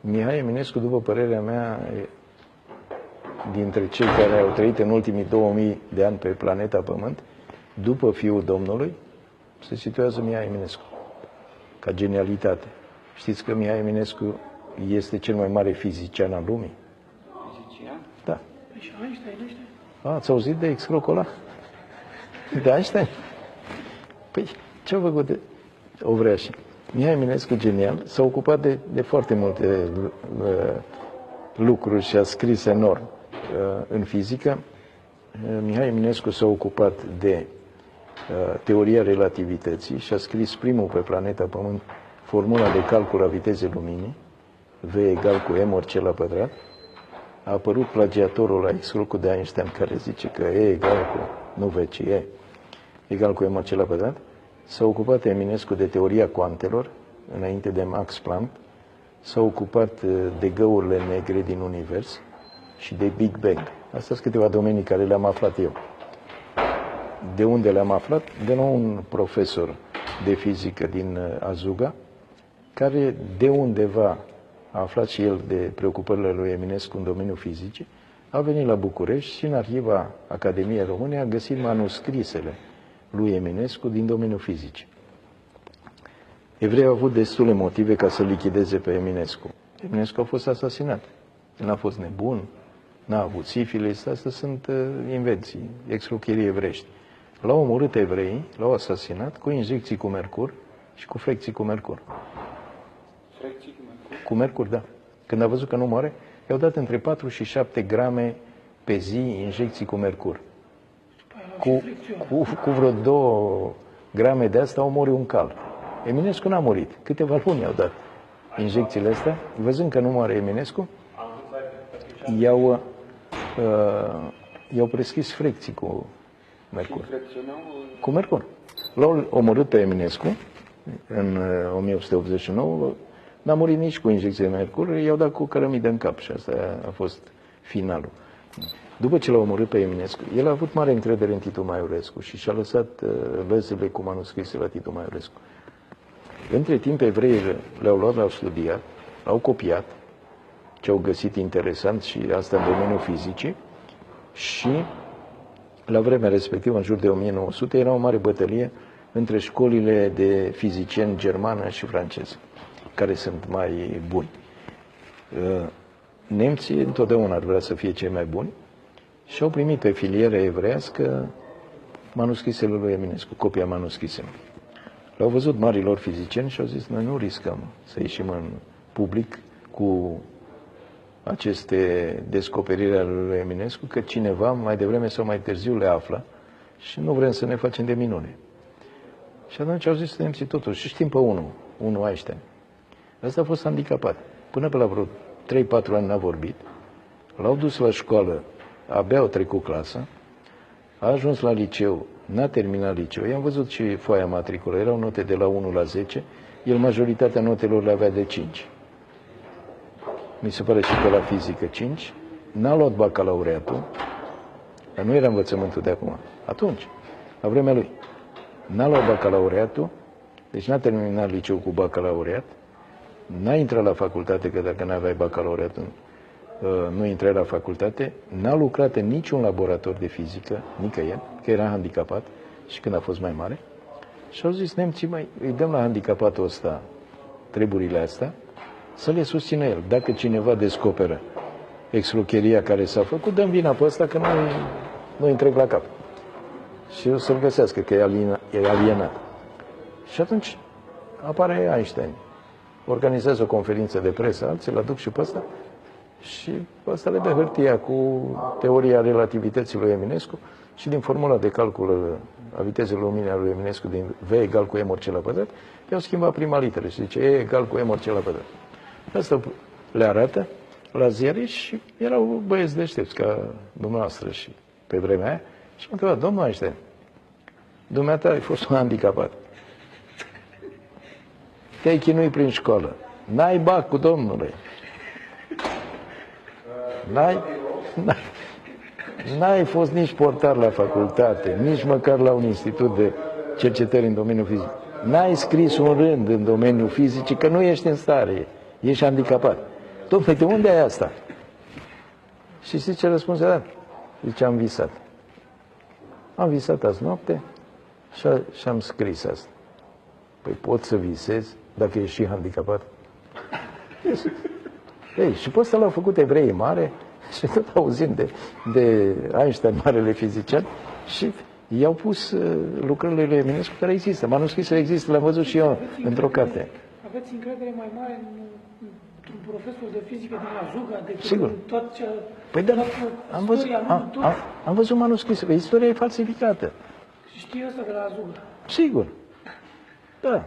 Mihai Eminescu, după părerea mea, dintre cei care au trăit în ultimii 2000 de ani pe planeta Pământ, după Fiul Domnului, se situează Mihai Eminescu, ca genialitate. Știți că Mihai Eminescu este cel mai mare fizician al lumii? Fizician? Da. Păi și Einstein. Ați auzit de excrocul ăla? De Einstein? Păi, ce-a făcut de ovreașii? Mihai Eminescu, genial, s-a ocupat de foarte multe lucruri și a scris enorm în fizică. Mihai Eminescu s-a ocupat de teoria relativității și a scris primul pe planeta Pământ formula de calcul a vitezei luminii, V egal cu m ori c la pătrat. A apărut plagiatorul la excrocul de Einstein care zice că E egal cu, nu V, ci E, egal cu m ori c la pătrat. S-a ocupat Eminescu de teoria cuantelor, înainte de Max Planck. S-a ocupat de găurile negre din univers și de Big Bang. Astea sunt câteva domenii care le-am aflat eu. De unde le-am aflat? De la un profesor de fizică din Azuga, care de undeva a aflat și el de preocupările lui Eminescu în domeniul fizicii, a venit la București și în arhiva Academiei Române a găsit manuscrisele lui Eminescu din domeniul fizicii. Evreii au avut destule motive ca să lichideze pe Eminescu. Eminescu a fost asasinat. El n-a fost nebun, n-a avut sifilis, astea sunt invenții, excrocherii evrești. L-au omorât evreii, l-au asasinat cu injecții cu mercur și cu frecții cu mercur. Frecții cu mercur? Cu mercur, da. Când a văzut că nu moare, i-au dat între 4 și 7 grame pe zi injecții cu mercur. Cu vreo 2 grame de asta omori un cal. Eminescu n-a murit. Câteva luni i-au dat injecțiile astea. Văzând că nu moare Eminescu, i-au prescris frecții cu mercur. Cu mercur. L-au omorât pe Eminescu în 1889. N-a murit nici cu injecție de mercur, i-au dat cu cărămidă în cap și asta a fost finalul. După ce l-a omorât pe Eminescu, el a avut mare încredere în Titu Maiorescu și și-a lăsat lăzile cu manuscrise la Titu Maiorescu. Între timp, evreii le-au luat, le-au studiat, l-au copiat, ce au găsit interesant și asta în domeniul fizicii și la vremea respectivă, în jur de 1900, era o mare bătălie între școlile de fizicieni germană și franceză, care sunt mai buni. Nemții întotdeauna ar vrea să fie cei mai buni și au primit pe filieră evreiască manuscrisele lui Eminescu, copia manuscriselor. L-au văzut marilor fizicieni și au zis, noi nu riscăm să ieșim în public cu aceste descoperiri ale lui Eminescu, că cineva mai devreme sau mai târziu le află și nu vrem să ne facem de minune. Și atunci au zis nemții totuși, și știm pe unul Einstein. Ăsta a fost handicapat. Până pe la vreo 3-4 ani n-a vorbit, l-au dus la școală, abia au trecut clasa, a ajuns la liceu, n-a terminat liceu, i-am văzut și foaia matriculă, erau note de la 1 la 10, el majoritatea notelor le avea de 5. Mi se pare și că la fizică 5, n-a luat bacalaureatul, dar nu era învățământul de acum, atunci, la vremea lui. N-a luat bacalaureatul, deci n-a terminat liceu cu bacalaureat, n-a intrat la facultate, că dacă n-aveai bacalaureat, nu intrai la facultate, n-a lucrat în niciun laborator de fizică, nicăieri, că era handicapat și când a fost mai mare. Și au zis nemții, mai îi dăm la handicapatul ăsta treburile astea, să le susțină el. Dacă cineva descoperă excrocheria care s-a făcut, dăm vina pe ăsta că nu întreg la cap. Și o să-l găsească, că e alienat. Și atunci apare Einstein. Organizează o conferință de presă, alții îl aduc și pe ăsta și pe ăsta le dă hârtia cu teoria relativității lui Eminescu și din formula de calcul a vitezei luminii a lui Eminescu din V egal cu m ori c la pătrat, i-au schimbat prima literă și zice E egal cu m ori c la pătrat. Asta le arată la ziare și erau băieți deștepți ca dumneavoastră și pe vremea aia și m-a întrebat, domnul Einstein, dumneata ai fost un handicapat. Te-ai chinuit prin școală. N-ai bac cu domnule. N-ai fost nici portar la facultate, nici măcar la un institut de cercetări în domeniul fizic. N-ai scris un rând în domeniul fizic, că nu ești în stare, ești handicapat. Dom'le, de unde ai asta? Și știți ce răspuns a dat? Zice, am visat. Am visat azi noapte și am scris asta. Păi pot să visez dacă ești și handicapat? Ei, și pe ăsta l-au făcut evreii mare și tot auzim de Einstein, marele fizician, și i-au pus lucrările lui Eminescu care există. Manuscrisele există, le-am văzut și eu într-o carte. Aveți încredere mai mare într-un profesor de fizică din Ajuga decât Sigur. în tot ce... Păi da, toată am văzut manuscrisele. Istoria e falsificată. Și știi asta de la Ajuga. Sigur. Da.